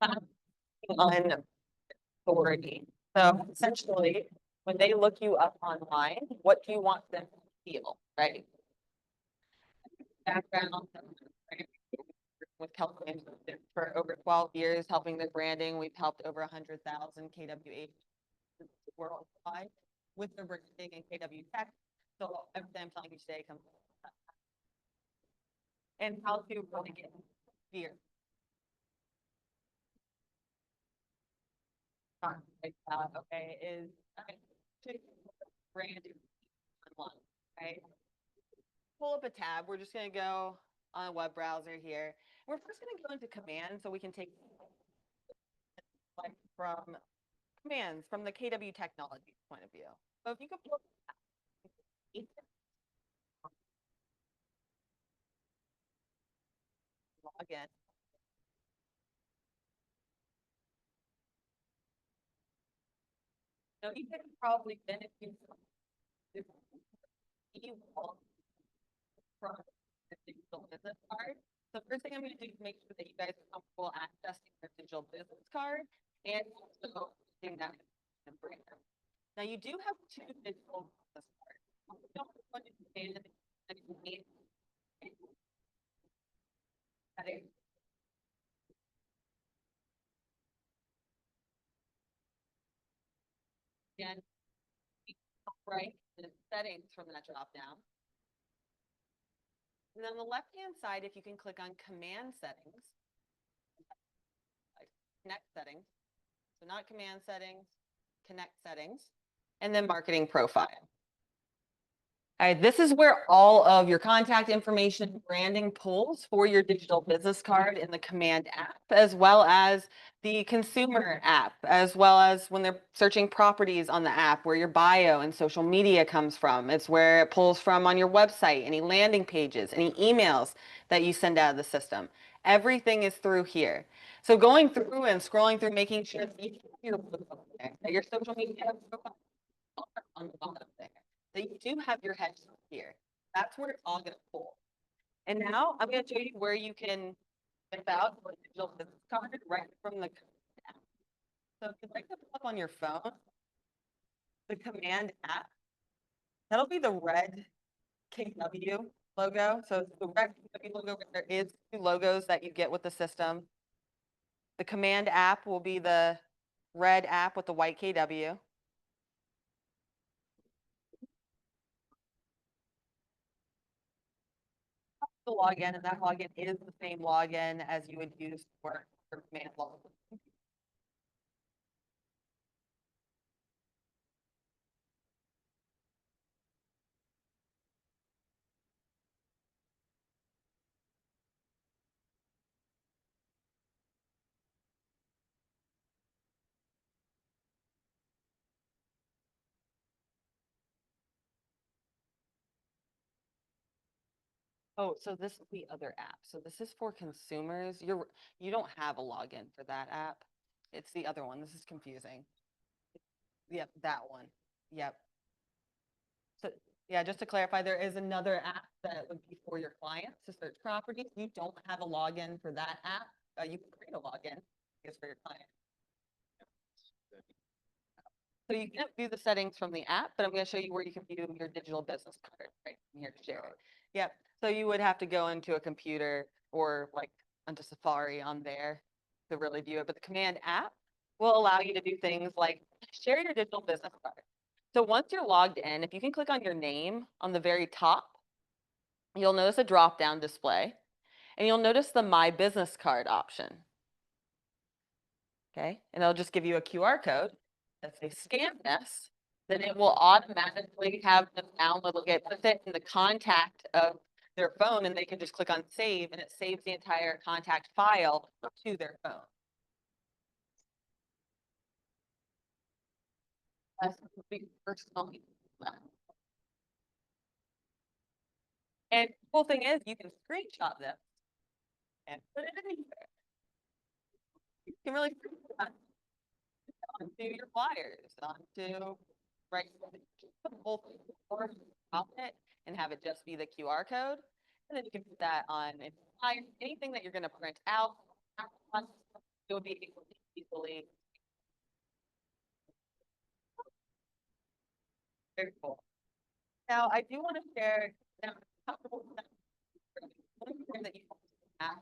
on authority. So essentially, when they look you up online, what do you want them to feel, right? Background, with helping for over 12 years, helping their branding. We've helped over 100,000 KWH worldwide with their branding and KW tech. So everything I'm telling you today comes and how to really get fear. Okay, is branding online, right? Pull up a tab. We're just going to go on a web browser here. We're first going to go into commands so we can take like from commands from the KW technology point of view. So if you could pull log in. Now you could probably benefit from the digital business card. So first thing I'm going to do is make sure that you guys are comfortable accessing your digital business card and also doing that. Now you do have two digital business cards. And right, the settings from that drop down. And on the left-hand side, if you can click on command settings, connect settings, so not command settings, connect settings, and then marketing profile. All right, this is where all of your contact information, branding pulls for your digital business card in the Command app, as well as the consumer app, as well as when they're searching properties on the app, where your bio and social media comes from. It's where it pulls from on your website, any landing pages, any emails that you send out of the system. Everything is through here. So going through and scrolling through, making sure that your social media profile on the bottom there. So you do have your head here. That's where it's all going to pull. And now I'm going to show you where you can get out a digital business card right from the app. So if you bring this up on your phone, the command app, that'll be the red KW logo. So it's the red KW logo. There is two logos that you get with the system. The command app will be the red app with the white KW. The login, and that login is the same login as you would use for your command login. Oh, so this is the other app. So this is for consumers. You don't have a login for that app. It's the other one. This is confusing. Yep, that one. Yep. So yeah, just to clarify, there is another app that would be for your clients to search properties. You don't have a login for that app. You can create a login, I guess, for your client. So you can view the settings from the app, but I'm going to show you where you can view your digital business card right from here to share it. Yep. So you would have to go into a computer or like onto Safari on there to really view it. But the command app will allow you to do things like share your digital business card. So once you're logged in, if you can click on your name on the very top, you'll notice a drop-down display, and you'll notice the My Business Card option. Okay, and it'll just give you a QR code. If they scan this, then it will automatically have them download, will get put it in the contact of their phone, and they can just click on save, and it saves the entire contact file to their phone. That's personal. And the cool thing is you can screenshot this and put it anywhere. You can really onto your flyers, onto right the whole thing and have it just be the QR code. And then you can put that on anything that you're going to print out. you'll be able to easily. Very cool. Now, I do want to share now, a couple of one thing that you have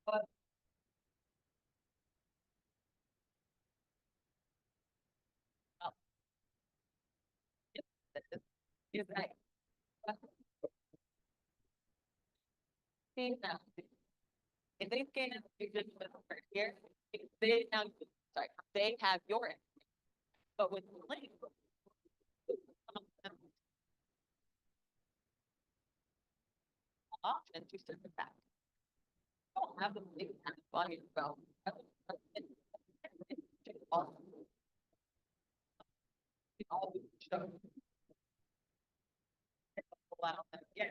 but is that see now, if they scan it, you just put it over here, they now, sorry, they have your information. But with the link, option to send it back. Don't have the link on your phone. Allow them, yeah.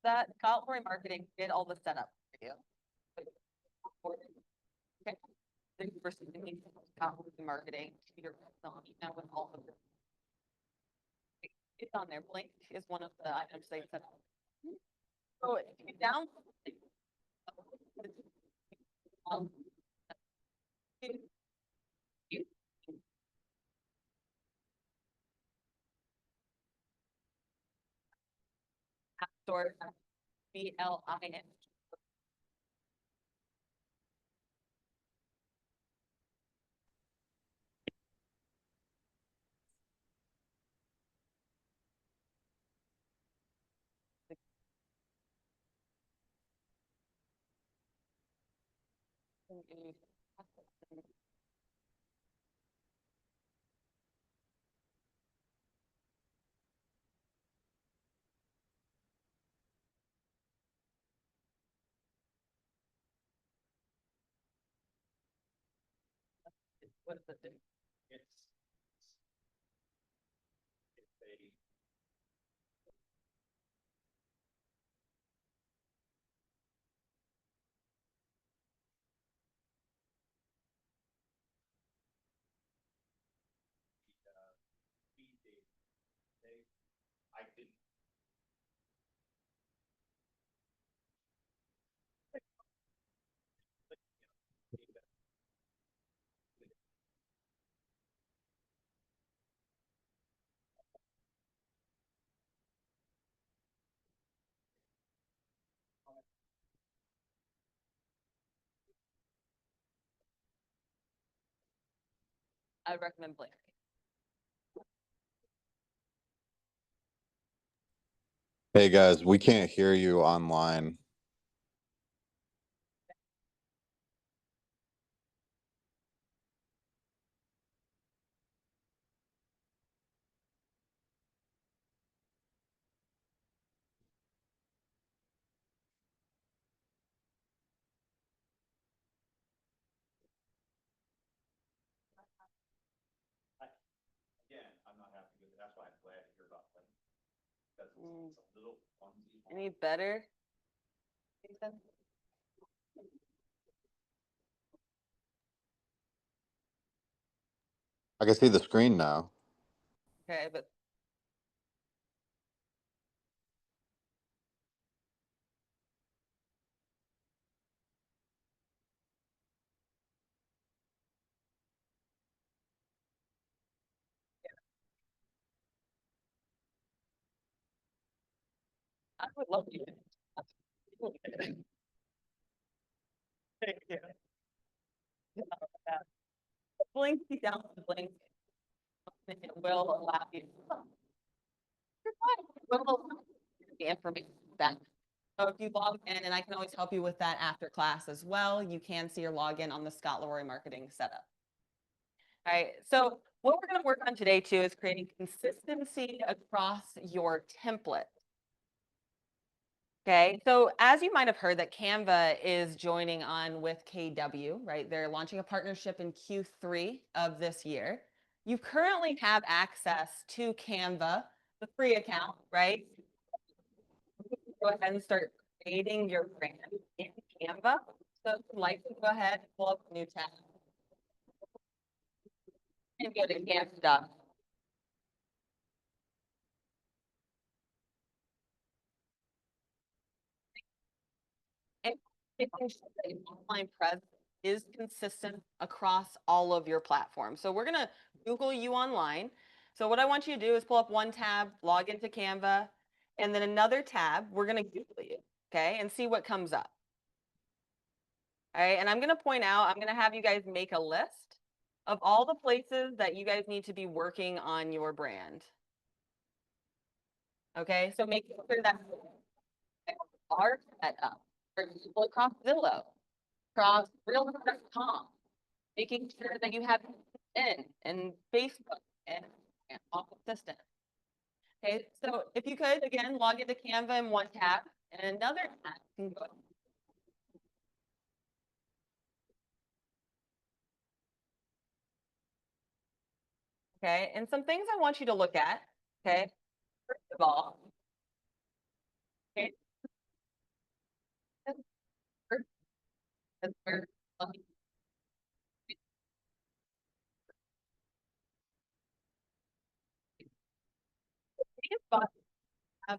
That California marketing did all the setup for you. Okay. Thank you for sending me California marketing to your personal email with all of the. It's on there. Blink is one of the items they set up. So if you download um, you App Store BLIN. What does it do? I recommend Blink. Hey guys, we can't hear you online. Any better? Ethan? I can see the screen now. Okay, but I would love you. Thank you. Blink, down the blink. It will allow you. You're fine. It will allow the information back. So if you log in, and I can always help you with that after class as well, you can see your login on the Scott Leroy marketing setup. All right, so what we're going to work on today too is creating consistency across your template. Okay, so as you might have heard that Canva is joining on with KW, right? They're launching a partnership in Q3 of this year. You currently have access to Canva, the free account, right? Go ahead and start creating your brand in Canva. So if you'd like to go ahead and pull up a new tab. And go to Canva. And making sure that your online presence is consistent across all of your platforms. So we're gonna Google you online. So what I want you to do is pull up one tab, log into Canva, and then another tab, we're gonna Google you, okay, and see what comes up. All right, and I'm gonna point out, I'm gonna have you guys make a list of all the places that you guys need to be working on your brand. Okay, so make sure that are set up, for example, across Zillow, across Realtor.com, making sure that you have in and Facebook and Office Assistant. Okay, so if you could, again, log into Canva in one tab and another tab can go. Okay, and some things I want you to look at, okay, first of all, okay, that's where have,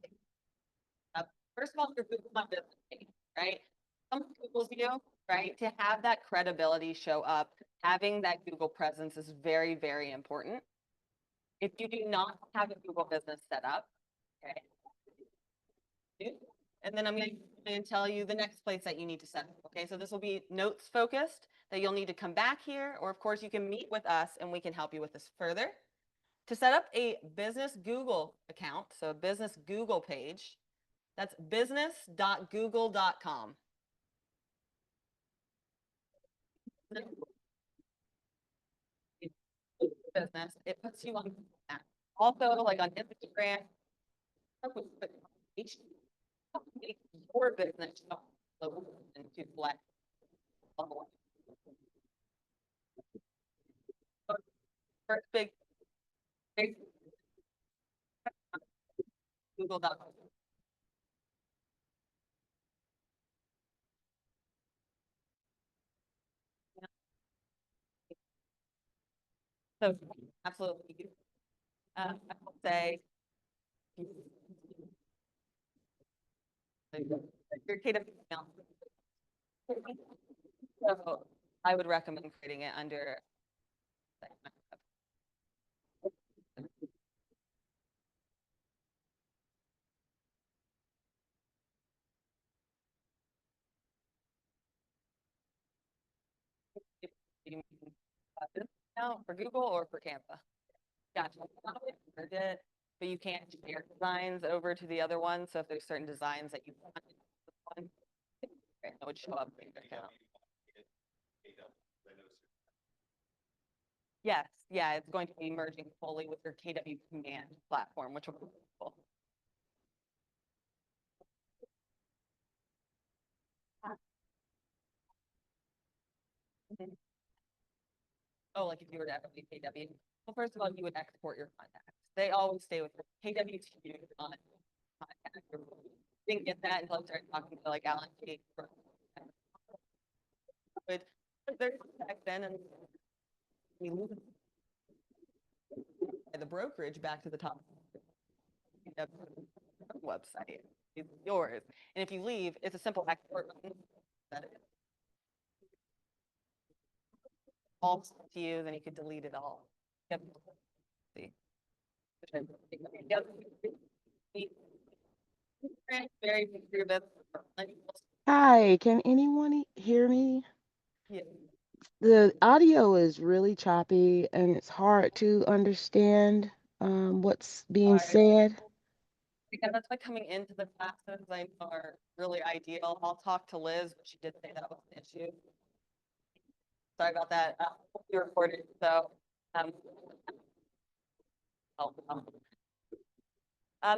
first of all, your Google My Business page, right? Someone Googles you, right? To have that credibility show up, having that Google presence is very, very important. If you do not have a Google business set up, okay, and then I'm going to tell you the next place that you need to set up. Okay, so this will be notes focused that you'll need to come back here, or of course you can meet with us and we can help you with this further. To set up a business Google account, so a business Google page, that's business.google.com. Business, it puts you on that. Also, like on Instagram, your business into black. First big Google.com. So absolutely, I would say your KW account. So I would recommend creating it under. For Google or for Canva. Gotcha. It, but you can't share designs over to the other one. So if there's certain designs that you want, it would show up in your account. Yes, yeah, it's going to be merging fully with your KW command platform, which will be cool. Oh, like if you were to ever be KW. Well, first of all, you would export your contacts. They always stay with KW to you on contact. Didn't get that until I started talking to like Alan Kate. But there's back then, and we lose the brokerage back to the top website. It's yours, and if you leave, it's a simple export button. That is all to you, then you could delete it all. Yep. See. Very Hi, can anyone hear me? yeah. The audio is really choppy and it's hard to understand what's being said. Because that's why coming into the classes I know are really ideal. I'll talk to Liz, but she did say that was an issue. Sorry about that. You recorded, so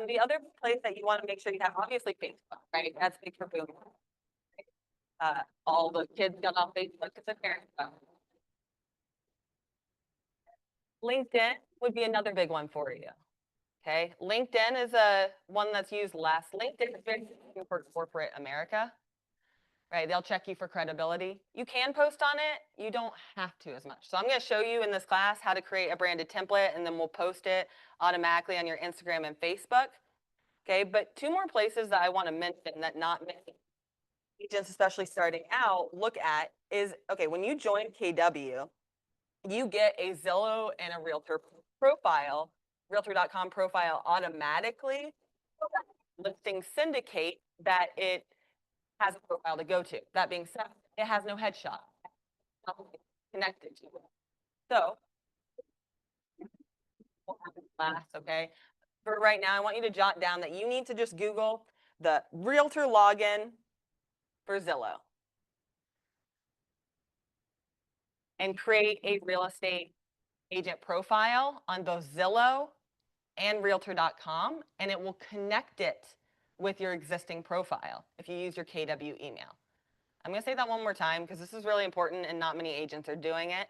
the other place that you want to make sure you have, obviously Facebook, right? That's big for boom. All the kids got off Facebook because their parents got. LinkedIn would be another big one for you. Okay, LinkedIn is a one that's used less. LinkedIn is very for corporate America. right? They'll check you for credibility. You can post on it. You don't have to as much. So I'm going to show you in this class how to create a branded template, and then we'll post it automatically on your Instagram and Facebook. Okay, but two more places that I want to mention that not many agents, especially starting out, look at is, okay, when you join KW, you get a Zillow and a Realtor profile, Realtor.com profile automatically. Listings syndicate that it has a profile to go to. That being said, it has no headshot connected to it. So, class, okay? For right now, I want you to jot down that you need to just Google the Realtor login for Zillow and create a real estate agent profile on both Zillow and Realtor.com, and it will connect it with your existing profile if you use your KW email. I'm going to say that one more time because this is really important and not many agents are doing it.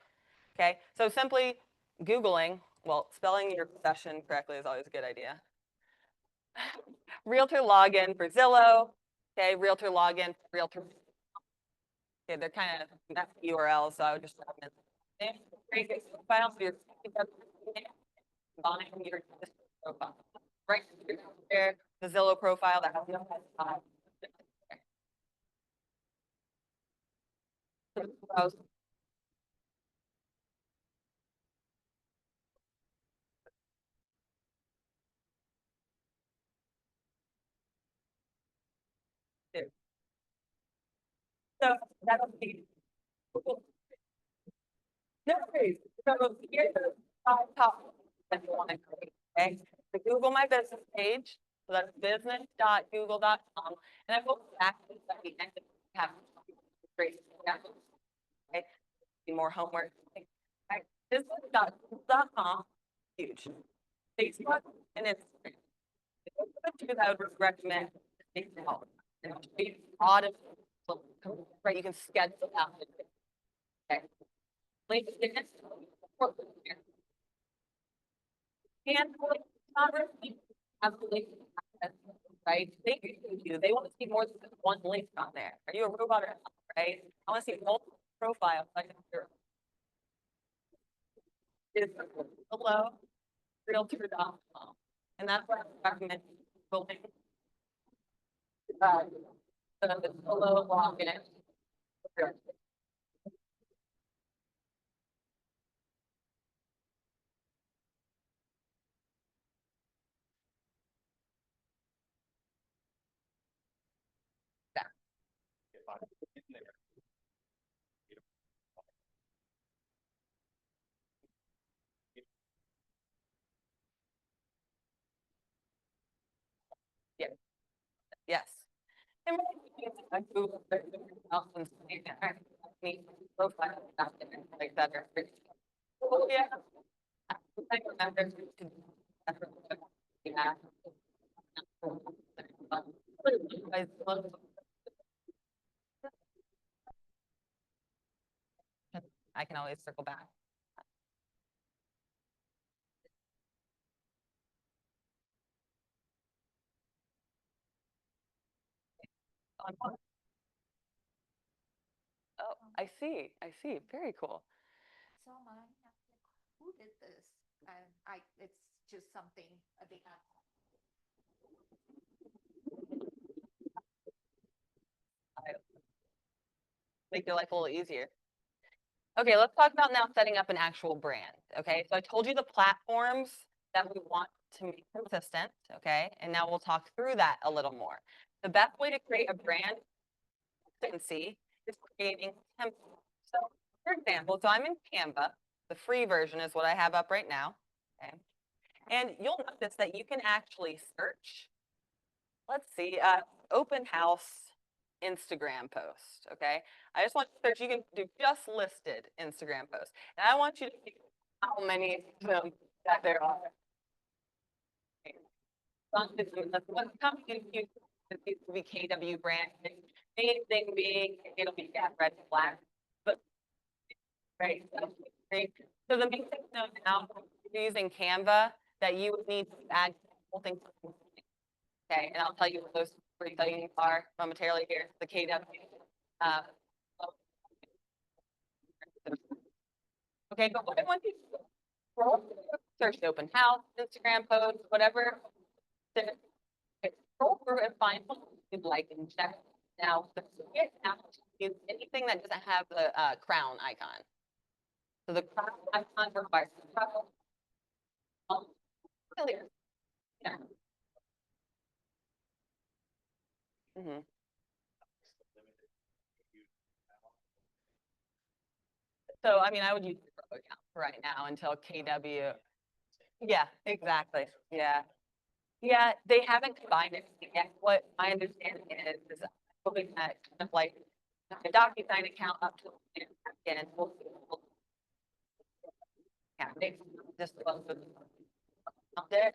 Okay, so simply Googling, well, spelling your profession correctly is always a good idea. Realtor login for Zillow. Okay, Realtor login for Realtor. Okay, they're kind of that's the URL, so I would just create a profile for your combine your existing profile. Right there, the Zillow profile that has no headshot. So that'll be no worries. So here's the top that you want to create. Okay, the Google My Business page. So that's business.google.com, and I will back to at the end have great examples. Okay, be more homework. Okay, business.google.com, huge. Facebook and Instagram. The two that I would recommend audit, right? You can schedule out. Okay. LinkedIn, and not really have the link, right? They want to see more than one link on there. Are you a robot or not, right? I want to see multiple profiles. Like is below realtor.com, and that's what I recommend building. The below login. Yeah. Yes. And I Google profile like that. Oh, yeah. I remember to do that. I can always circle back. Oh, I see. I see. Very cool. So mine, who did this? And it's just something they have. Make your life a little easier. Okay, let's talk about now setting up an actual brand. Okay, so I told you the platforms that we want to make consistent. Okay, and now we'll talk through that a little more. The best way to create a brand consistency is creating templates. So, for example, so I'm in Canva. The free version is what I have up right now. Okay, and you'll notice that you can actually search. Let's see, open house Instagram post, okay? I just want you to search, you can do just listed Instagram posts. And I want you to see how many of them that there are. What's coming in future is to be KW brand. Main thing being, it'll be red and black. But, right, so the main thing to know now, if you're using Canva, that you would need to add whole things. Okay, and I'll tell you what those three things are momentarily here. The KW, Uh, Okay, but what I want you to do, scroll through, search the open house, Instagram post, whatever. Okay, scroll through and find what you'd like and check. Now, the secret app is anything that doesn't have the crown icon. So the crown icon requires clear. Yeah. Mhm. So, I mean, I would use the Pro account for right now until KW. Yeah, exactly. Yeah. Yeah, they haven't combined it yet. What my understanding is hoping that kind of like a DocuSign account up to and yeah, they just love the there.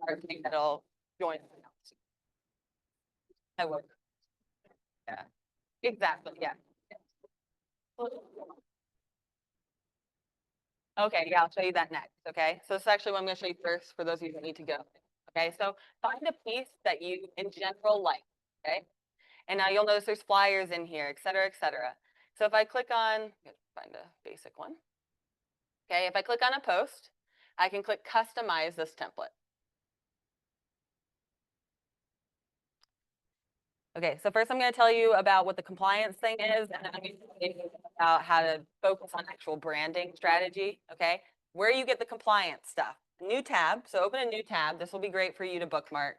I think that'll join. I would. Yeah, exactly. Yeah. Okay, yeah, I'll show you that next, okay? So this is actually what I'm gonna show you first for those of you that need to go. Okay, so find a piece that you in general like, okay? And now you'll notice there's flyers in here, et cetera, et cetera. So if I click on, find a basic one. Okay, if I click on a post, I can click customize this template. Okay, so first I'm going to tell you about what the compliance thing is, and then I'm going to tell you about how to focus on actual branding strategy, okay? Where you get the compliance stuff. New tab, so open a new tab. This will be great for you to bookmark.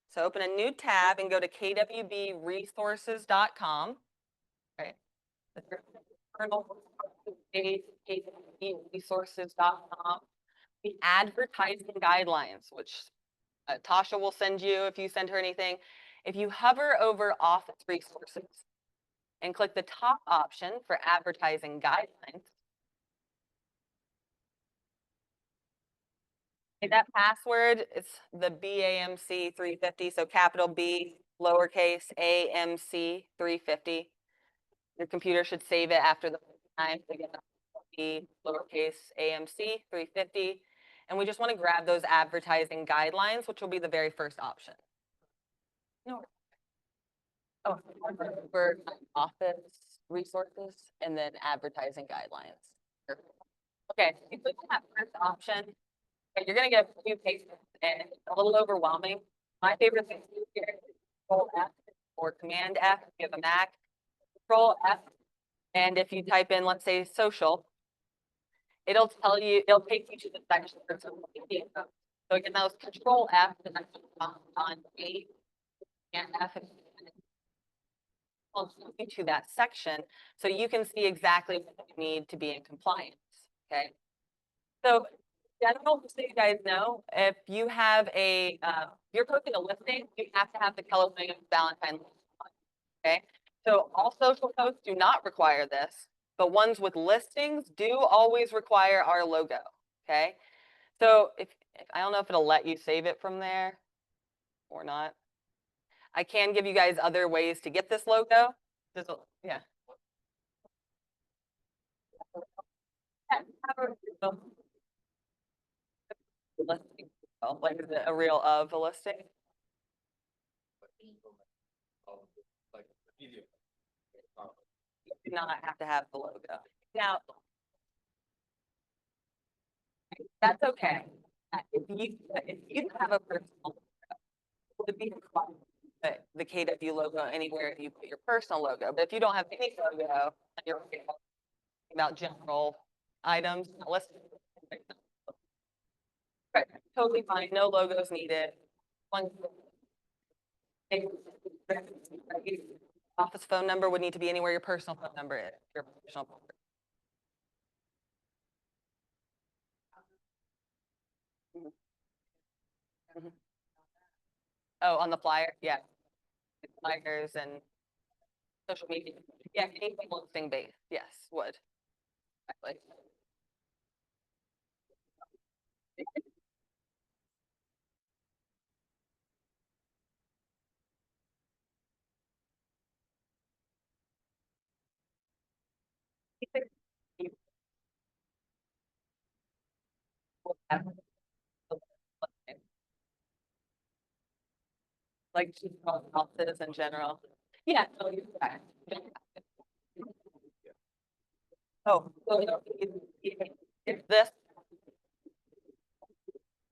So open a new tab and go to kwbresources.com, right? Resources.com. The advertising guidelines, which Tasha will send you if you send her anything. If you hover over Office Resources and click the top option for advertising guidelines, that password is the BAMC 350, so capital B, lowercase AMC 350. Your computer should save it after the time. Again, B, lowercase AMC 350. And we just want to grab those advertising guidelines, which will be the very first option. No. Oh, for Office Resources and then advertising guidelines. Okay, so you click on that first option, and you're gonna get a few pages and it's a little overwhelming. My favorite thing to do here is Control F or Command F if you have a Mac. Control F, and if you type in, let's say, social, it'll tell you, it'll take you to the section for social media. So again, that was Control F, and that's on A, and F. To that section so you can see exactly what you need to be in compliance. Okay. So general, so you guys know, if you have a, you're posting a listing, you have to have the Keller Williams Valentine list on. Okay. So all social posts do not require this, but ones with listings do always require our logo. Okay. So if I don't know if it'll let you save it from there or not. I can give you guys other ways to get this logo. Yeah. Listing, like is it a reel of a listing? You do not have to have the logo. Now, that's okay. If you have a personal logo, it would be required to put the KW logo anywhere you put your personal logo. But if you don't have any logo, you're okay about general items, not listed. Right, totally fine. No logos needed. One office phone number would need to be anywhere your personal phone number is. Your personal phone number. Mhm. Oh, on the flyer, yeah. Flyers and social media. Yeah, anything listing based, yes, would. Exactly. You will have like just offices in general. Yeah, no, you're correct. Oh, so if this,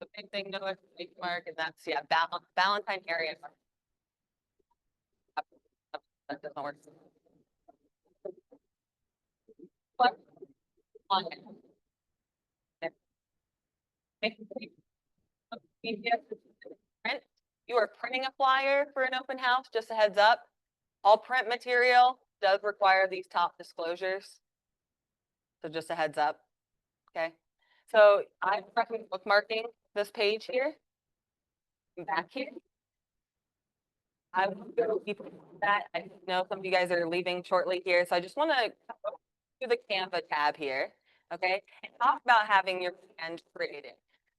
the big thing, no exclamation mark, and that's, yeah, Valentine area. That doesn't work. But on it. Print. You are printing a flyer for an open house, just a heads up. All print material does require these top disclosures. So just a heads up, okay? So I recommend bookmarking this page here. Back here. I will go deeper into that. I know some of you guys are leaving shortly here, so I just want to do the Canva tab here, okay? And talk about having your brand created.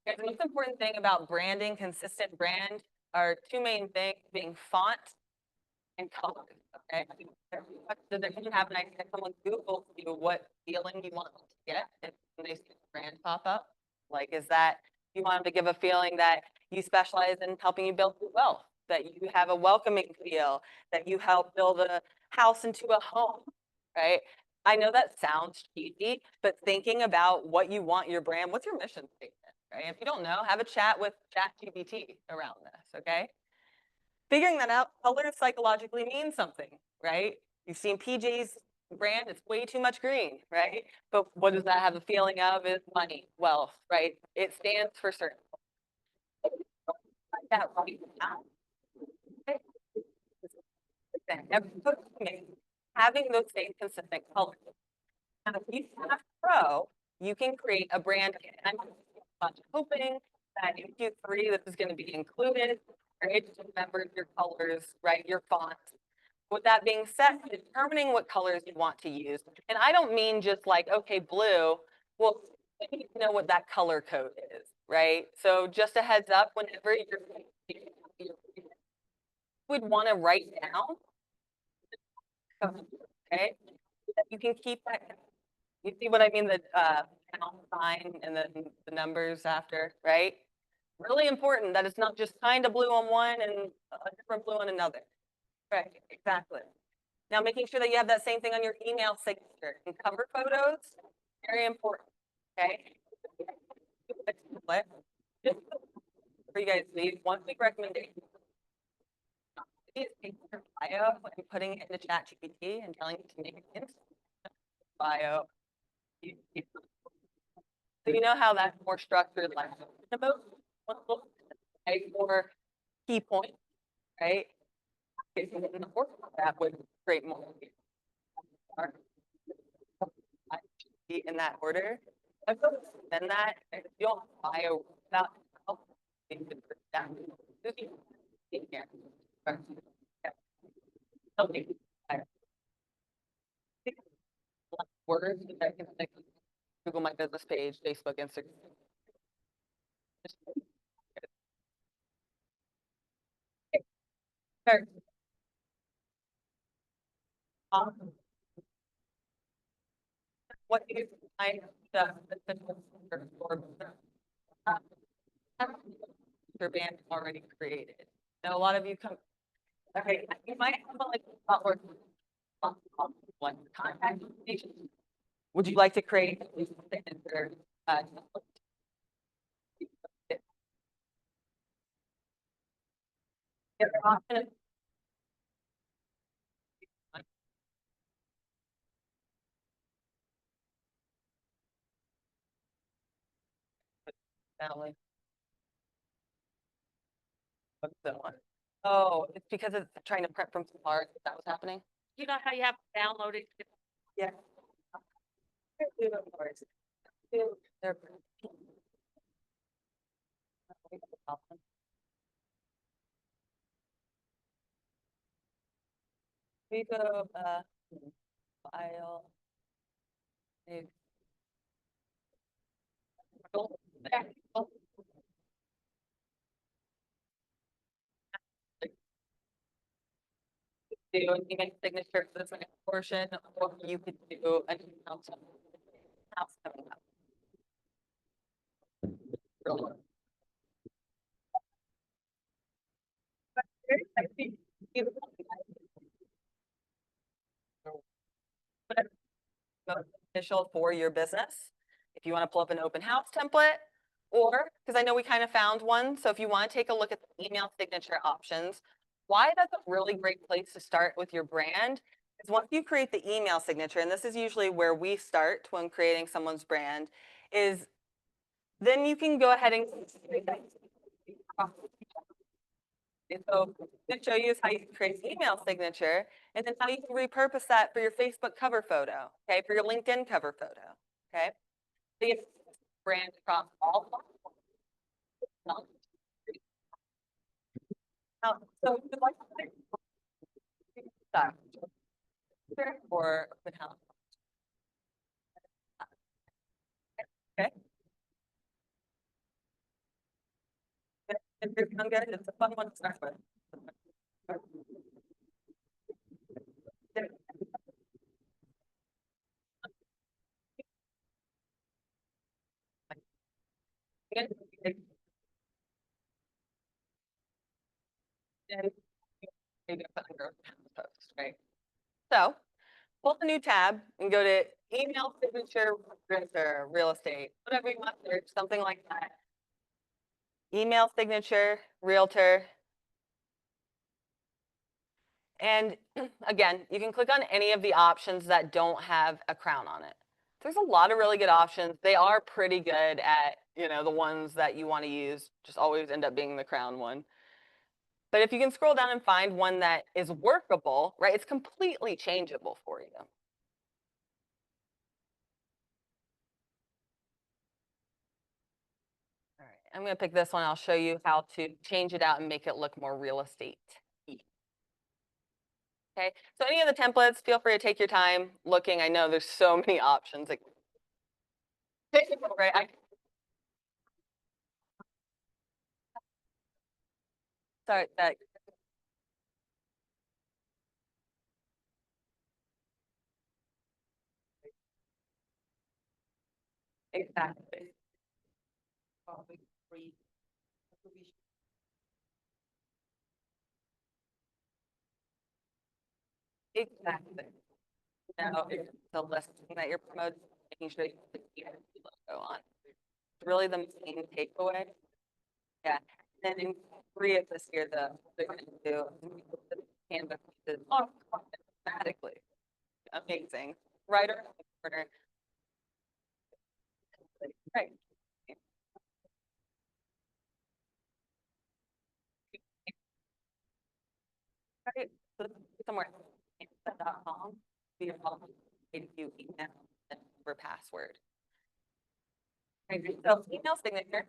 Because the most important thing about branding, consistent brand, are two main things, being font and color, okay? Does anyone have an idea? Someone Google you what feeling you want them to get if they see the brand pop up? Like, is that, you want them to give a feeling that you specialize in helping you build wealth, that you have a welcoming feel, that you help build a house into a home, right? I know that sounds cheesy, but thinking about what you want your brand, what's your mission statement, right? If you don't know, have a chat with ChatGPT around this, okay? Figuring that out, color psychologically means something, right? You've seen PJ's brand, it's way too much green, right? But what does that have a feeling of? Is money, wealth, right? It stands for certain. That right now. Having those same consistent colors. Now, if you have Pro, you can create a brand. And I'm hoping that in Q3, this is going to be included. Right? Just remember your colors, right? Your fonts. With that being said, determining what colors you want to use. And I don't mean just like, okay, blue. Well, you need to know what that color code is, right? So just a heads up, whenever you would want to write down, okay, you can keep that. You see what I mean? The pound sign and then the numbers after, right? Really important that it's not just kind of blue on one and a different blue on another. Right, exactly. Now, making sure that you have that same thing on your email signature and cover photos, very important, okay? Just for you guys, leave one quick recommendation. Is taking your bio and putting it into ChatGPT and telling it to make an instant bio. So you know how that's more structured, like about more key points, right? Okay, so in the order of that would create more. In that order. Then that, if you don't bio that, okay. Words that I can like Google My Business page, Facebook, Instagram. Sure. What do you find your band already created? Now, a lot of you come, okay, you might have like a lot more one contact information. Would you like to create at least something for, if often family. What's that one? Oh, it's because it's trying to prep from some art. Is that what's happening? You know how you have to download it? Yeah. They're we go file. New- Do an email signature for this next portion, or you could do an email to house coming up. I think beneficial for your business. If you want to pull up an open house template, or, because I know we kind of found one, so if you want to take a look at the email signature options, why that's a really great place to start with your brand is once you create the email signature, and this is usually where we start when creating someone's brand, is then you can go ahead and so I'm going to show you how you can create an email signature and then how you can repurpose that for your Facebook cover photo, okay, for your LinkedIn cover photo, okay? So you have brand across all platforms. So if you'd like to or open house. Okay. If you're feeling good, it's a fun one to start with. Post, right? So pull the new tab and go to email signature realtor, real estate, whatever you want to search, something like that. Email signature, realtor. And again, you can click on any of the options that don't have a crown on it. There's a lot of really good options. They are pretty good at, the ones that you want to use, just always end up being the crown one. But if you can scroll down and find one that is workable, right, it's completely changeable for you. All right, I'm going to pick this one. I'll show you how to change it out and make it look more real estate. Okay, so any of the templates, feel free to take your time looking. I know there's so many options. Right? Sorry, that. Exactly. Exactly. No, it's the listing that you're promoting, making sure you put the logo on. It's really the main takeaway. Yeah. And then in 3 of this year, they're going to do Canvas automatically. Amazing. Right around the corner. Right. Right. So somewhere canvas.com. Be if you email and for password. Right. So email signature.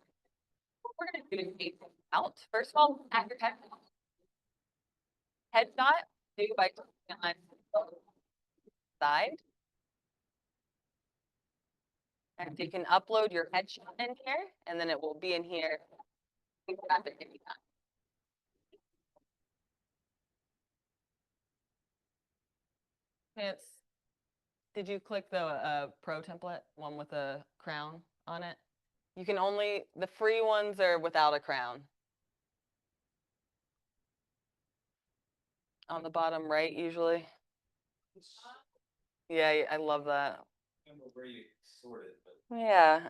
What we're going to do is take out. First of all, at your headshot, do by clicking on side. And you can upload your headshot in here, and then it will be in here. It's, did you click the pro template, one with a crown on it? You can only, the free ones are without a crown. On the bottom right, usually. Yeah, I love that. I don't know where you sort it, but Yeah,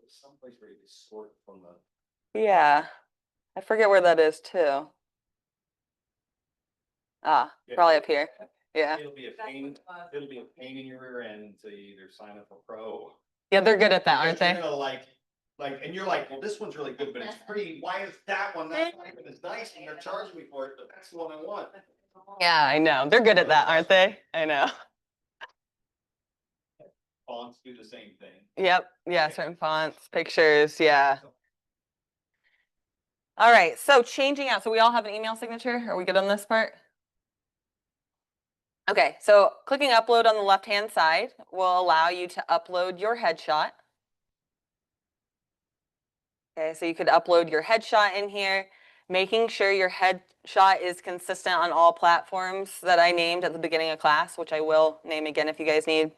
someplace where you can sort from the. yeah, I forget where that is too. Ah, Yeah. probably up here. Yeah. It'll be a pain in your rear end to either sign up for pro. Yeah, they're good at that, aren't You're they? gonna like, and you're like, well, this one's really good, but it's free. Why is that one not even as nice? And they're charging me for it, but that's the one I want. Yeah, I know. They're good at that, aren't they? I know. Fonts do the same thing. Yep. Yeah, certain fonts, pictures. Yeah. All right. So changing out. So we all have an email signature. Are we good on this part? Okay. So clicking upload on the left-hand side will allow you to upload your headshot. Okay. So you could upload your headshot in here, making sure your headshot is consistent on all platforms that I named at the beginning of class, which I will name again if you guys need.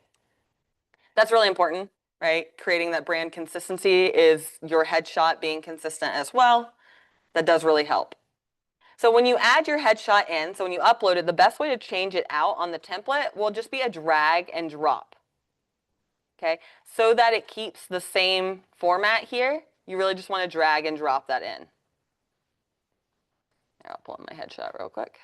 That's really important, right? Creating that brand consistency is your headshot being consistent as well. That does really help. So when you add your headshot in, so when you upload it, the best way to change it out on the template will just be a drag and drop. Okay, so that it keeps the same format here, you really just want to drag and drop that in. Here, I'll pull up my headshot real quick.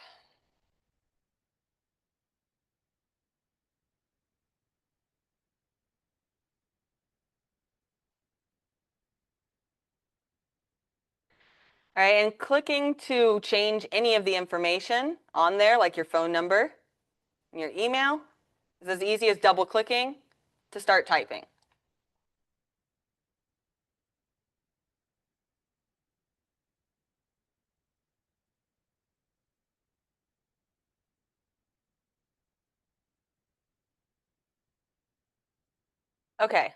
All right, and clicking to change any of the information on there, like your phone number and your email, is as easy as double clicking to start typing. Okay.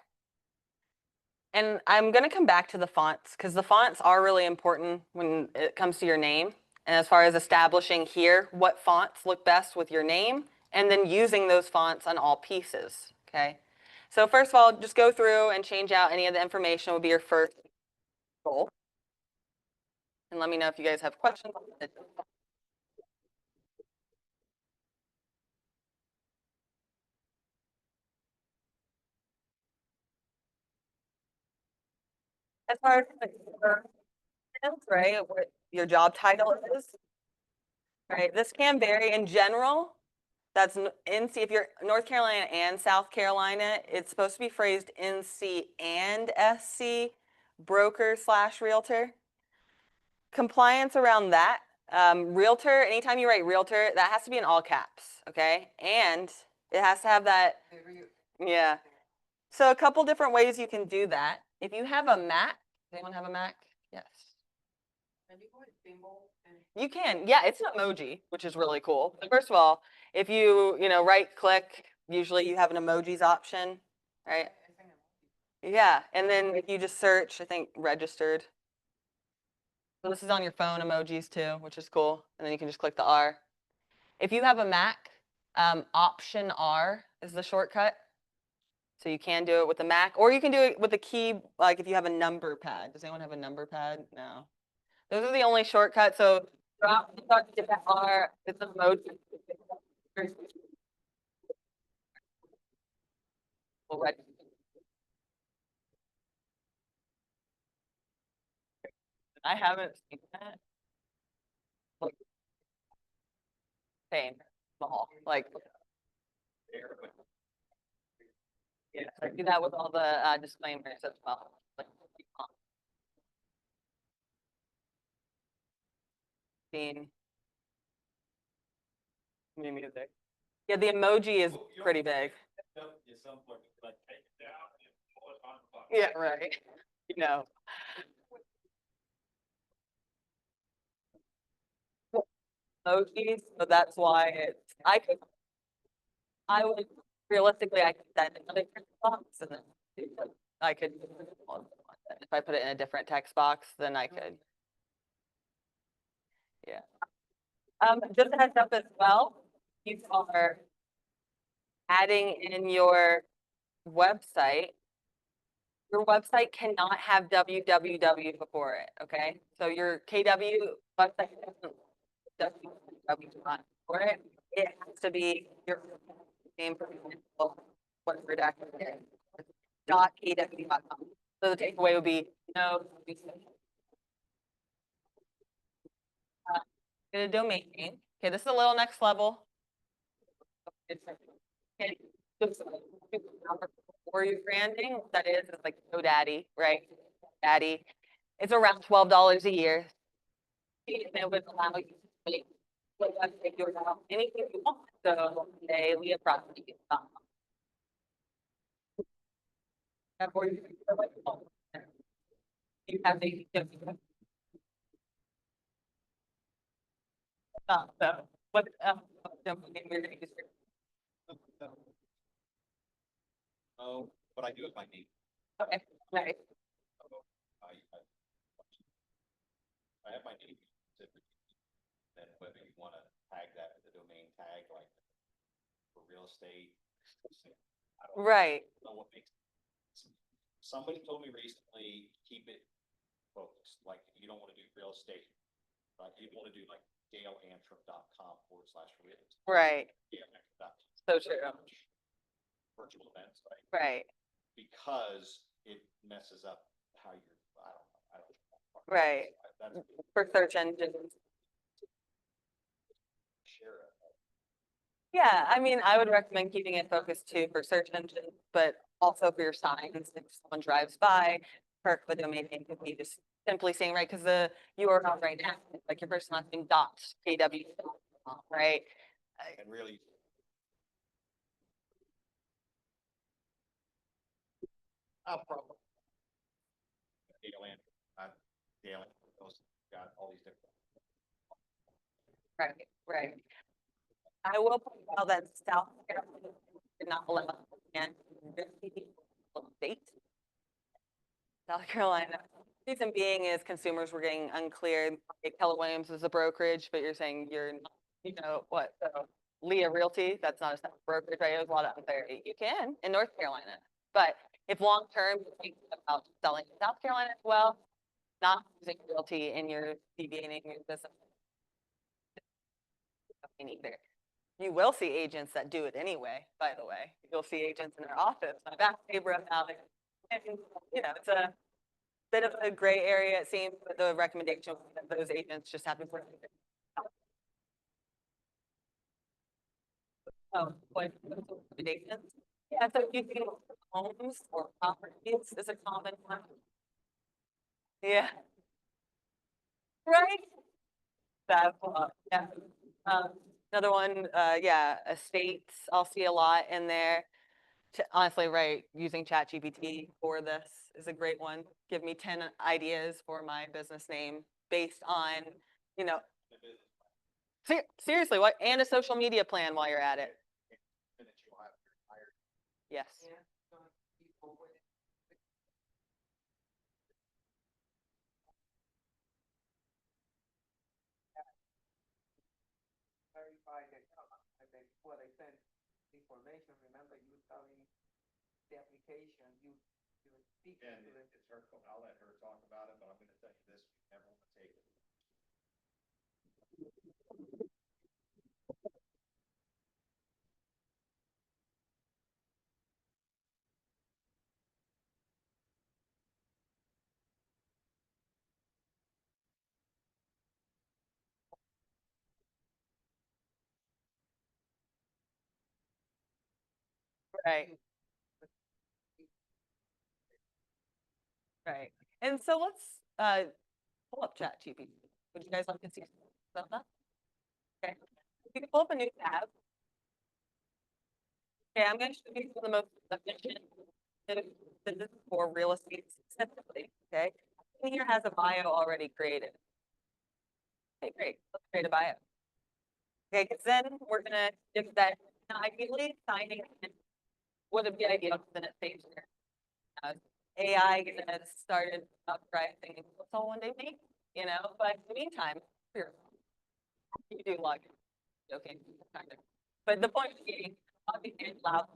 And I'm going to come back to the fonts because the fonts are really important when it comes to your name. And as far as establishing here what fonts look best with your name and then using those fonts on all pieces. Okay. So first of all, just go through and change out any of the information would be your first goal. And let me know if you guys have questions on it. As far as right, what your job title is, right? This can vary in general. That's NC. If you're North Carolina and South Carolina, it's supposed to be phrased NC and SC, broker / realtor. Compliance around that. Realtor, anytime you write realtor, that has to be in all caps, okay? And it has to have that, yeah. So a couple different ways you can do that. If you have a Mac, does anyone have a Mac? Yes. You can, yeah, it's an emoji, which is really cool. So first of all, if you right click, usually you have an emojis option, right? Yeah, and then if you just search, I think registered. So this is on your phone emojis too, which is cool. And then you can just click the R. If you have a Mac, Option R is the shortcut. So you can do it with the Mac, or you can do it with the key, like if you have a number pad. Does anyone have a number pad? No. Those are the only shortcuts. So drop the R, it's an emoji. I haven't seen that. Like, same, small, like. Yeah, I do that with all the disclaimers as well. Like, seen new music. Yeah, the emoji is pretty big. Yeah, right. You know. Emojis, so that's why it's. I would realistically, I could send another text box and then I could. If I put it in a different text box, then I could. Yeah. Just a heads up as well, you are adding in your website. Your website cannot have www before it, okay? So your KW website doesn't www before it. It has to be your name, for example, what's redacted here, .kw.com. So the takeaway would be no. Get a domain name. Okay, this is a little next level. For your branding, that is like GoDaddy, right? Daddy. It's around $12 a year. It would allow you to make anything you want. So today we have property. You have the so what we're gonna use Oh, but I do have my name. okay, nice. I have my name. Then whether you want to tag that as a domain tag, like for real estate. I don't Right. know what makes. Somebody told me recently, keep it focused. Like if you don't want to do real estate, right? You want to do like daleantrim.com/realty. Right. daleantrim.com. So true. Virtual events, right? Right. Because it messes up how you're, I don't know. Right. That's For search engines. share it. Yeah, I mean, I would recommend keeping it focused too for search engines, but also for your signs. If someone drives by, perk the domain name could be just simply saying, right, because the URL right now, like your first and last name dot kw, right? And really. Problem. Dale, those got all these different. Right, right. I will point out that South Carolina did not allow and state. South Carolina. Reason being is consumers were getting unclear. Keller Williams is a brokerage, but you're saying you're, not, you know, what? So Leah Realty, that's not a separate brokerage, right? There's a lot of unclarity. You can in North Carolina, but if long term you're thinking about selling in South Carolina as well, not using realty in your deviating your business. Either. You will see agents that do it anyway, by the way. You'll see agents in their office, my back neighbor about it. And, you know, it's a bit of a gray area, it seems, but the recommendation was that those agents just have to. Oh, what recommendations? Yeah, so you can homes or properties is a common one. Yeah. Right? That's yeah. Another one, yeah, estates, I'll see a lot in there. Honestly, right, using ChatGPT for this is a great one. Give me 10 ideas for my business name based on, you know, seriously, what, and a social media plan while you're at it. Yes. Verify the account, and then before they send information, remember you telling the application, you speak to And the. it's her, I'll let her talk about it, but I'm gonna tell you this, you never want to take it. Right. Right. And so let's pull up ChatGPT. Would you guys like to see about that? Okay. You can pull up a new tab. Okay, I'm going to show you some of the most efficient business for real estate specifically. Okay. And here has a bio already created. Okay, great. Let's create a bio. Okay, because then we're gonna give that ideally signing in would be ideal because then it saves your AI gonna started uprising so one day maybe, you know, but in the meantime, you do log in. Okay, kind of. But the point being, obviously it allows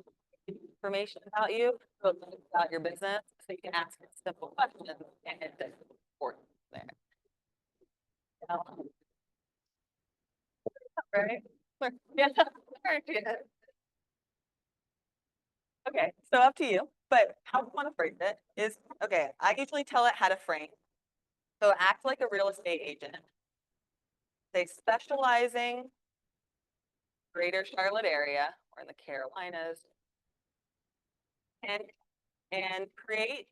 information about you, about your business, so you can ask simple questions and it does support there. Right? Yeah. Okay, so up to you, but how I want to phrase it is, okay, I usually tell it how to frame. So act like a real estate agent. Say specializing greater Charlotte area or in the Carolinas and create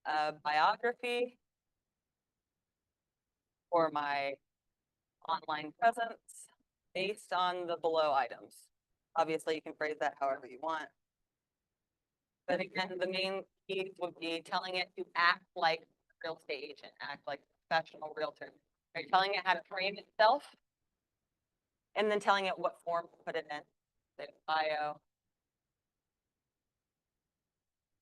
a biography for my online presence based on the below items. Obviously, you can phrase that however you want. But again, the main key would be telling it to act like a real estate agent, act like a professional realtor. Right? Telling it how to frame itself, and then telling it what form to put it in, say bio.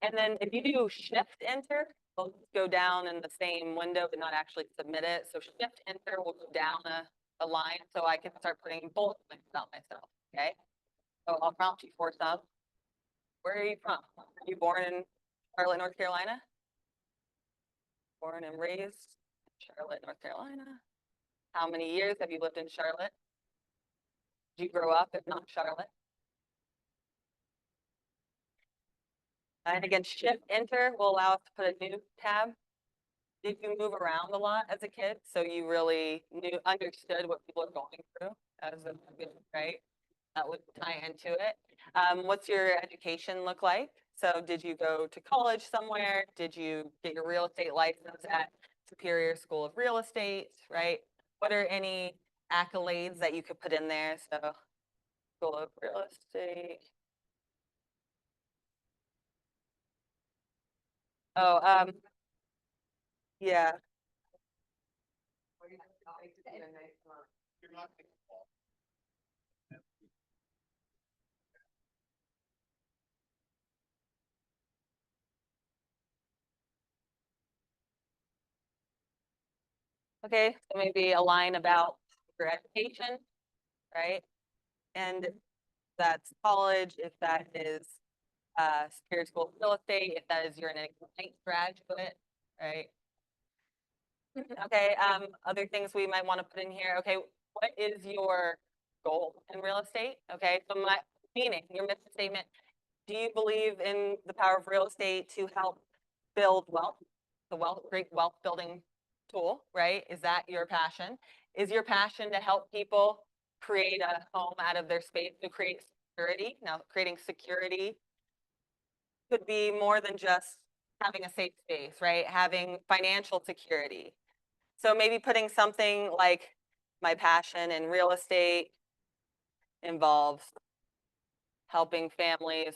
And then if you do shift enter, it'll go down in the same window, but not actually submit it. So shift enter will go down a line so I can start putting bullet points about myself. Okay. So I'll prompt you for some. Where are you from? Are you born in Charlotte, North Carolina? Born and raised in Charlotte, North Carolina. How many years have you lived in Charlotte? Did you grow up, if not Charlotte? And again, shift enter will allow us to put a new tab. Did you move around a lot as a kid? So you really understood what people are going through as a kid, right? That would tie into it. What's your education look like? So did you go to college somewhere? Did you get your real estate license at Superior School of Real Estate, right? What are any accolades that you could put in there? So School of Real Estate. Oh, yeah. Okay, so maybe a line about your education, right? And if that's college, if that is Superior School of Real Estate, if that is you're an Ignite graduate, right? Okay, other things we might want to put in here. Okay, what is your goal in real estate? Okay, so my meaning, your mission statement. Do you believe in the power of real estate to help build wealth? The great wealth building tool, right? Is that your passion? Is your passion to help people create a home out of their space to create security? Now, creating security could be more than just having a safe space, right? Having financial security. So maybe putting something like my passion in real estate involves helping families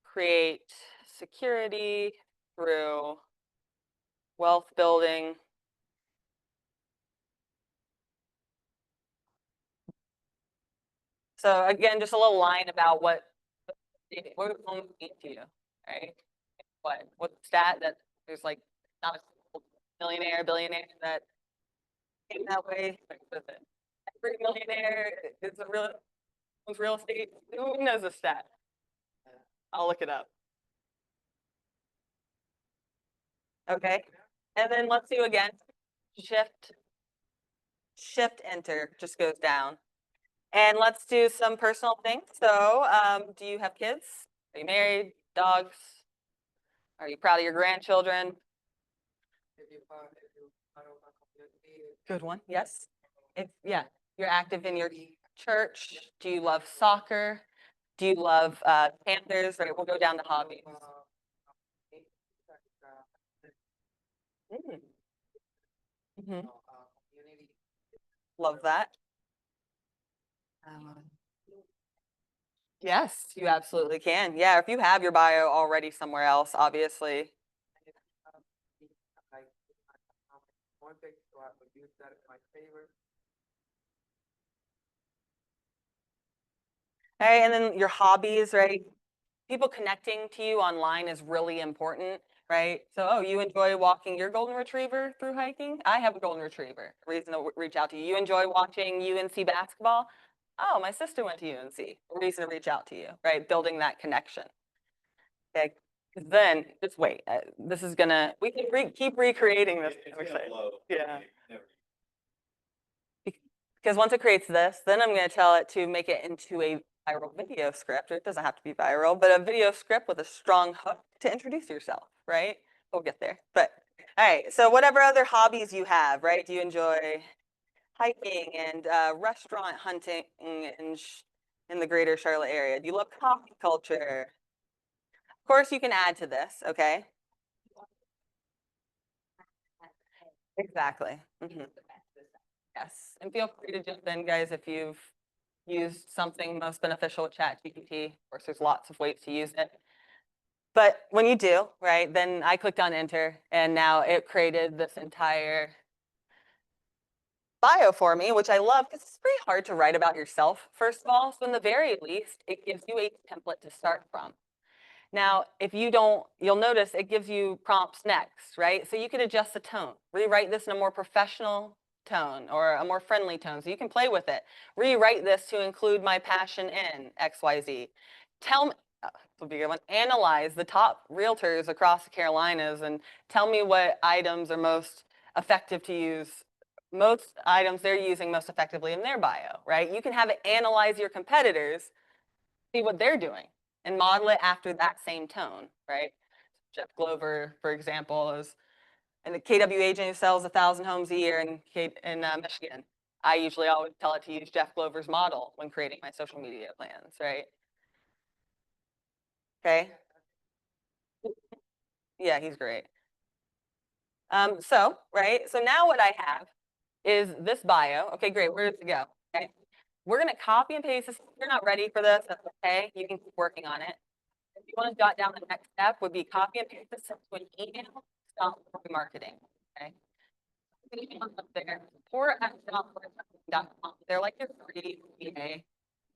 create security through wealth building. So again, just a little line about what would home mean to you, right? What stat that there's like not a single millionaire, billionaire that came that way. Like, what is it? Every millionaire is a real estate. Who knows the stat? I'll look it up. Okay, and then let's do again. Shift enter just goes down. And let's do some personal things. So, do you have kids? Are you married? Dogs? Are you proud of your grandchildren? Good one. Yes. If yeah, you're active in your church. Do you love soccer? Do you love Panthers? Right. We'll go down to hobbies. Mhm. Love that. Yes, you absolutely can. Yeah, if you have your bio already somewhere else, obviously. All right, and then your hobbies, right? People connecting to you online is really important, right? So, oh, you enjoy walking your golden retriever through hiking? I have a golden retriever. Reason to reach out to you. You enjoy watching UNC basketball? Oh, my sister went to UNC. Reason to reach out to you, right? Building that connection. Okay. 'Cause then, just wait. This is gonna. We can keep recreating this. It's gonna blow. Yeah. Never- Because once it creates this, then I'm going to tell it to make it into a viral video script. Or it doesn't have to be viral, but a video script with a strong hook to introduce yourself, right? We'll get there. But all right. So whatever other hobbies you have, right? Do you enjoy hiking and restaurant hunting in the greater Charlotte area? Do you love coffee culture? Of course, you can add to this. Okay. Exactly. Mhm. Yes, and feel free to jump in, guys, if you've used something most beneficial with ChatGPT. Of course, there's lots of ways to use it. But when you do, right, then I clicked on enter, and now it created this entire bio for me, which I love because it's pretty hard to write about yourself, first of all. So in the very least, it gives you a template to start from. Now, if you don't, you'll notice it gives you prompts next, right? So you can adjust the tone, rewrite this in a more professional tone or a more friendly tone. So you can play with it. Rewrite this to include my passion in XYZ. Tell me, this will be a good one. Analyze the top realtors across the Carolinas and tell me what items are most effective to use most items they're using most effectively in their bio, right? You can have it analyze your competitors, see what they're doing, and model it after that same tone, right? Jeff Glover, for example, is and the KW agent who sells 1,000 homes a year in Michigan. I usually always tell it to use Jeff Glover's model when creating my social media plans, right? Okay. Yeah, he's great. Right, so now what I have is this bio. Okay, great, where does it go? Okay, we're gonna copy and paste this. If you're not ready for this, that's okay, you can keep working on it. If you wanna jot down the next step would be copy and paste this into an email, stop marketing, okay? Up there, support@stopmarketing.com. They're like your free VA,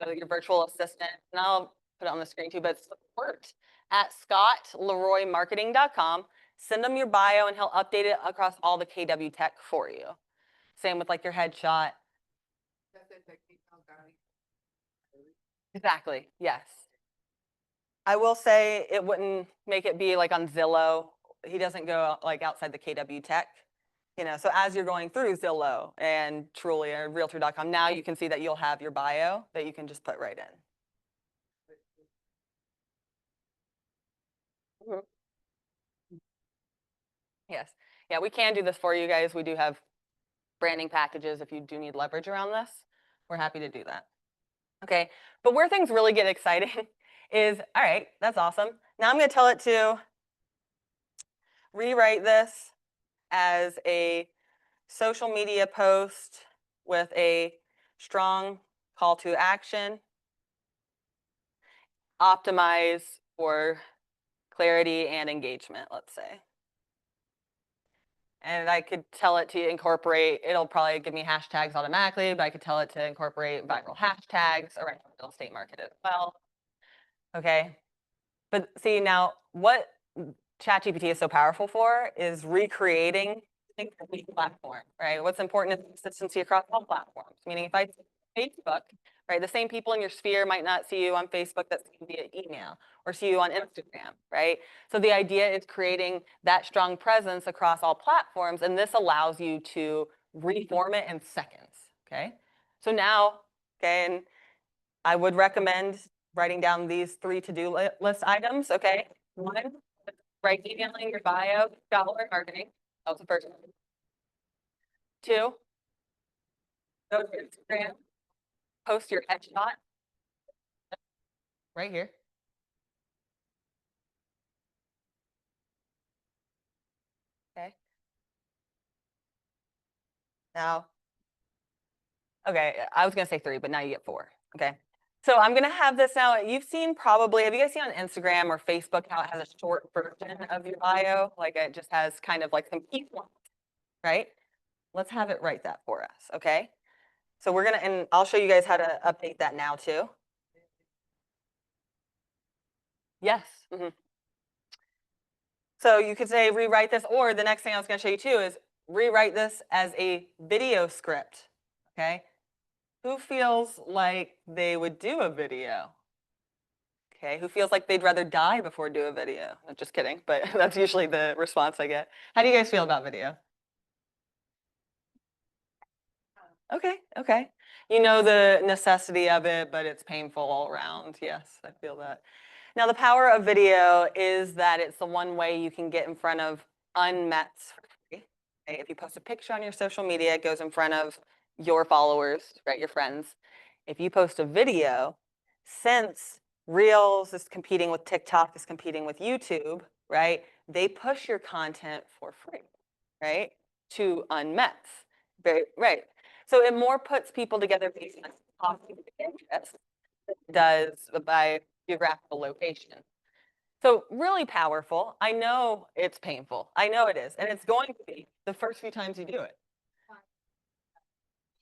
so your virtual assistant, and I'll put it on the screen too, but support@scottleroymarketing.com. Send them your bio and he'll update it across all the KW tech for you. Same with like your headshot. Exactly, yes. I will say it wouldn't make it be like on Zillow. He doesn't go like outside the KW tech. So as you're going through Zillow and Truly or Realtor.com, now you can see that you'll have your bio that you can just put right in. Mhm. Yes. Yeah, we can do this for you guys. We do have branding packages if you do need leverage around this. We're happy to do that. Okay, but where things really get exciting is, all right, that's awesome. Now I'm going to tell it to rewrite this as a social media post with a strong call to action, optimize for clarity and engagement, let's say. And I could tell it to incorporate, it'll probably give me hashtags automatically, but I could tell it to incorporate viral hashtags around the real estate market as well. Okay. But see now, what ChatGPT is so powerful for is recreating the platform, right? What's important is consistency across all platforms. Meaning if I Facebook, right, the same people in your sphere might not see you on Facebook that see you via email or see you on Instagram, right? So the idea is creating that strong presence across all platforms, and this allows you to reform it in seconds, okay? So now, okay, and I would recommend writing down these 3 to-do list items, okay? 1, write emailing your bio, dollar marketing. That was the first one. 2, go to Instagram, post your headshot right here. Okay. Now, okay, I was gonna say 3, but now you get 4. Okay. So I'm gonna have this now. You've seen probably, have you guys seen on Instagram or Facebook how it has a short version of your bio? Like it just has kind of like some key points, right? Let's have it write that for us, okay? So we're gonna, and I'll show you guys how to update that now too. Yes. So you could say rewrite this, or the next thing I was gonna show you too is rewrite this as a video script, okay? Who feels like they would do a video? Okay, who feels like they'd rather die before do a video? I'm just kidding, but that's usually the response I get. How do you guys feel about video? Okay, okay. You know the necessity of it, but it's painful all around. Yes, I feel that. Now, the power of video is that it's the one way you can get in front of unmets for free. Okay, if you post a picture on your social media, it goes in front of your followers, right, your friends. If you post a video, since Reels is competing with TikTok, is competing with YouTube, right, they push your content for free, right, to unmets. Right. So it more puts people together based on topic interest than it does by geographical location. So really powerful. I know it's painful. I know it is. And it's going to be the first few times you do it.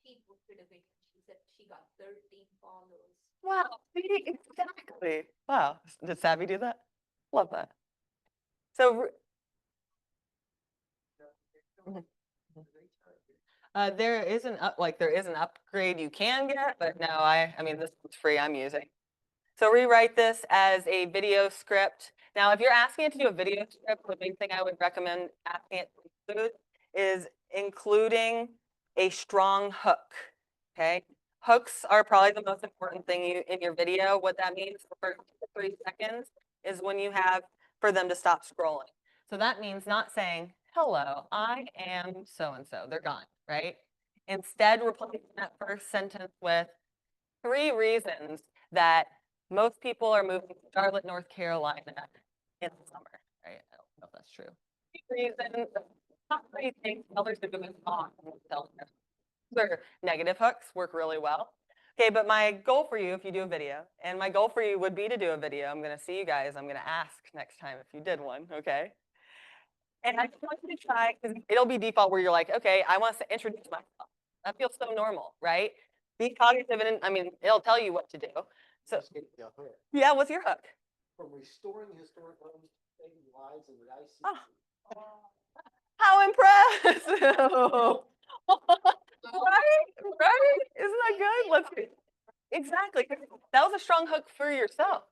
She posted a video, she said she got 13 followers. Wow. See, exactly. Wow. Did Savvy do that? Love that. So there is an upgrade you can get, but no, I mean this one's free. I'm using. So rewrite this as a video script. Now, if you're asking it to do a video script, the big thing I would recommend asking it to include is including a strong hook, okay? Hooks are probably the most important thing in your video. What that means for 3 seconds is when you have for them to stop scrolling. So that means not saying, hello, I am so-and-so. They're gone, right? Instead, replacing that first sentence with 3 reasons that most people are moving to Charlotte, North Carolina in the summer, right? I don't know if that's true. 3 reasons, top 3 things others are doing wrong. Their negative hooks work really well. Okay, but my goal for you, if you do a video, and my goal for you would be to do a video. I'm going to see you guys. I'm going to ask next time if you did one, okay? And I just want you to try, because it'll be default where you're like, okay, I want to introduce myself. That feels so normal, right? Be cognitive, and I mean, it'll tell you what to do. So, yeah, what's your hook? From restoring historic homes to saving lives in the ICC. Oh. How impressive! Right? Right? Isn't that good? Let's see. Exactly. That was a strong hook for yourself.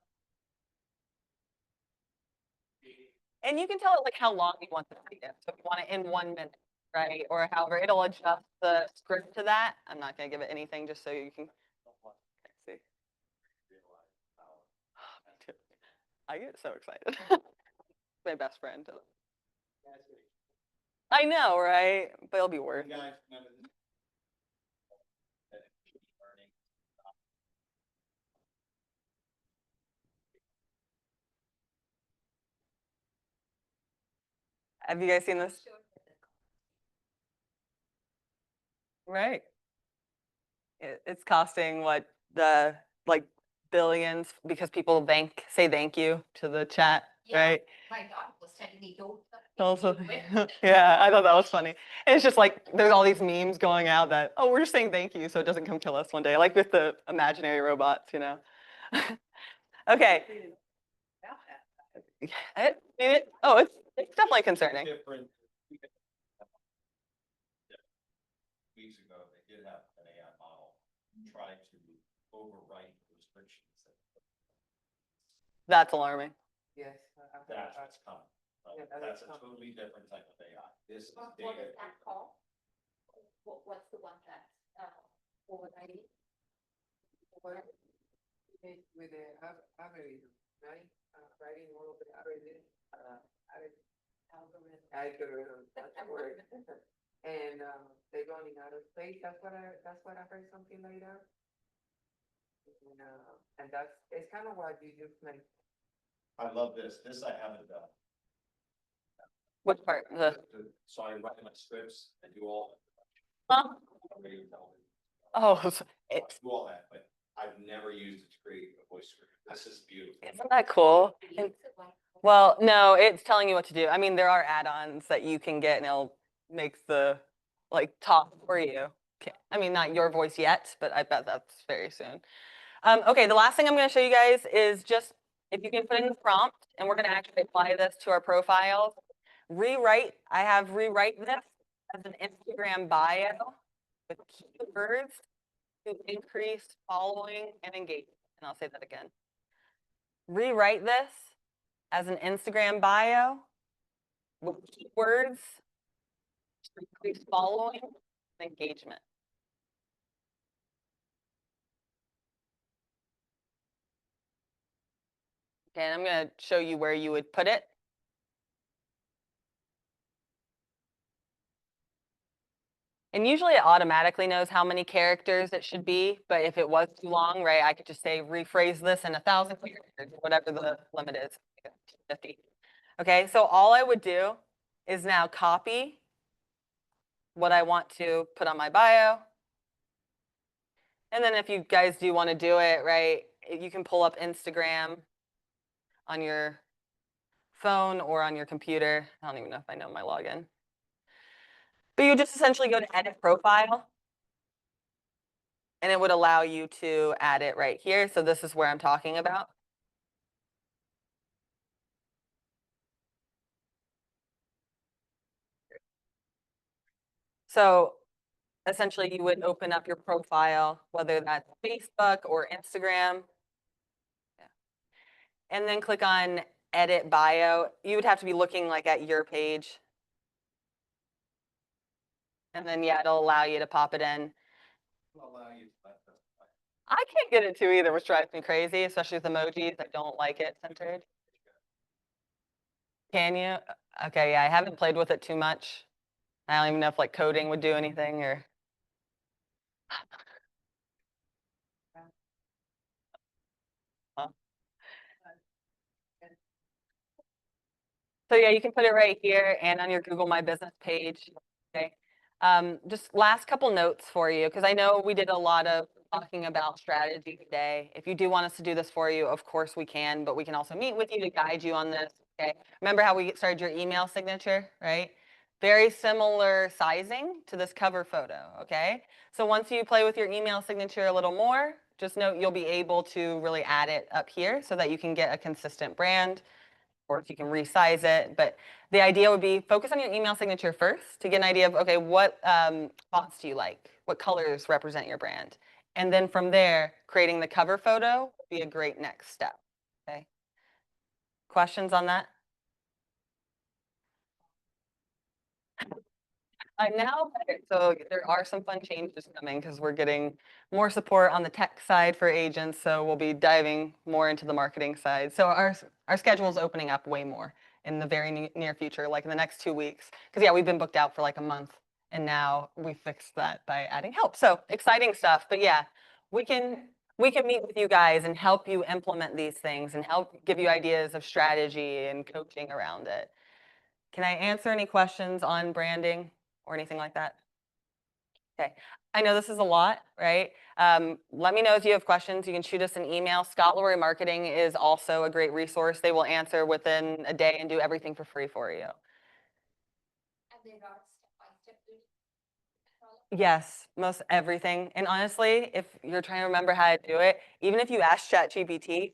And you can tell it like how long you want the video. So if you want it in 1 minute, right? Or however, it'll adjust the script to that. I'm not going to give it anything just so you can see. I get so excited. My best friend. I know, right? But it'll be worth it. Have you guys seen this? Right. It's costing what the like billions because people say thank you to the chat, Yeah. right? My daughter was telling me, don't. Also, yeah, I thought that was funny. And it's just like there's all these memes going out that, oh, we're just saying thank you so it doesn't come kill us one day, like with the imaginary robots, you know. Okay. It's definitely concerning. Different. Weeks ago, they did have an AI model try to overwrite restrictions. That's alarming. Yes. That's what's coming. Yeah, That's a coming. totally different type of AI. This is What data. is that called? What's the one that, overnight? With the algorithm, right? Writing all of the algorithm, algorithm, that's the word. And, they're running out of space. That's what I heard something like that. And it's kind of what you just mentioned. I love this. This I haven't done. Which part? So I write my scripts and do all. Huh? Oh, I do all that, but I've never used it to create a voice script. This is beautiful. isn't that cool? Well, no, it's telling you what to do. I mean, there are add-ons that you can get and it'll make the like talk for you. I mean, not your voice yet, but I bet that's very soon. Okay, the last thing I'm going to show you guys is just if you can put in the prompt, and we're going to actually apply this to our profiles. I have rewrite this as an Instagram bio with keywords to increase following and engagement. And I'll say that again. Rewrite this as an Instagram bio with keywords to increase following and engagement. Okay, and I'm going to show you where you would put it. And usually it automatically knows how many characters it should be, but if it was too long, right, I could just say rephrase this in 1,000 characters, whatever the limit is, 50. Okay, so all I would do is now copy what I want to put on my bio. And then if you guys do want to do it, right, you can pull up Instagram on your phone or on your computer. I don't even know if I know my login. But you just essentially go to edit profile. And it would allow you to add it right here. So this is where I'm talking about. So essentially you would open up your profile, whether that's Facebook or Instagram. Yeah. And then click on edit bio. You would have to be looking like at your page. And then, yeah, it'll allow you to pop it in. Will allow you to let the. I can't get it to either, which drives me crazy, especially with emojis. I don't like it centered. Can you? Okay, yeah, I haven't played with it too much. I don't even know if like coding would do anything or. Huh. So yeah, you can put it right here and on your Google My Business page. Okay. Just last couple notes for you, because I know we did a lot of talking about strategy today. If you do want us to do this for you, of course we can, but we can also meet with you to guide you on this. Okay. Remember how we started your email signature, right? Very similar sizing to this cover photo. Okay. So once you play with your email signature a little more, just note you'll be able to really add it up here so that you can get a consistent brand, or if you can resize it. But the idea would be focus on your email signature first to get an idea of, okay, what fonts do you like? What colors represent your brand? And then from there, creating the cover photo would be a great next step. Okay. Questions on that? Now, so there are some fun changes coming because we're getting more support on the tech side for agents. So we'll be diving more into the marketing side. So our schedule is opening up way more in the very near future, like in the next 2 weeks. Because yeah, we've been booked out for like a month, and now we fixed that by adding help. So exciting stuff. But yeah, we can meet with you guys and help you implement these things and help give you ideas of strategy and coaching around it. Can I answer any questions on branding or anything like that? Okay. I know this is a lot, right? Let me know if you have questions. You can shoot us an email. Scott Lorry Marketing is also a great resource. They will answer within a day and do everything for free for you. And there are step-by-step Yes, most everything. And honestly, if you're trying to remember how to do it, even if you ask ChatGPT,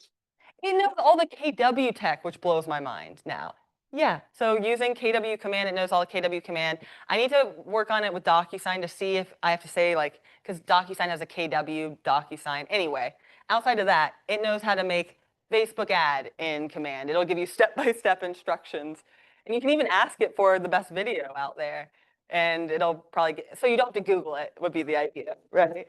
it knows all the KW tech, which blows my mind now. Yeah, so using KW command, it knows all the KW command. I need to work on it with DocuSign to see if I have to say like, because DocuSign has a KW DocuSign. Anyway, outside of that, it knows how to make Facebook ad in command. It'll give you step-by-step instructions. And you can even ask it for the best video out there. And it'll probably get, so you don't have to Google it, would be the idea, right?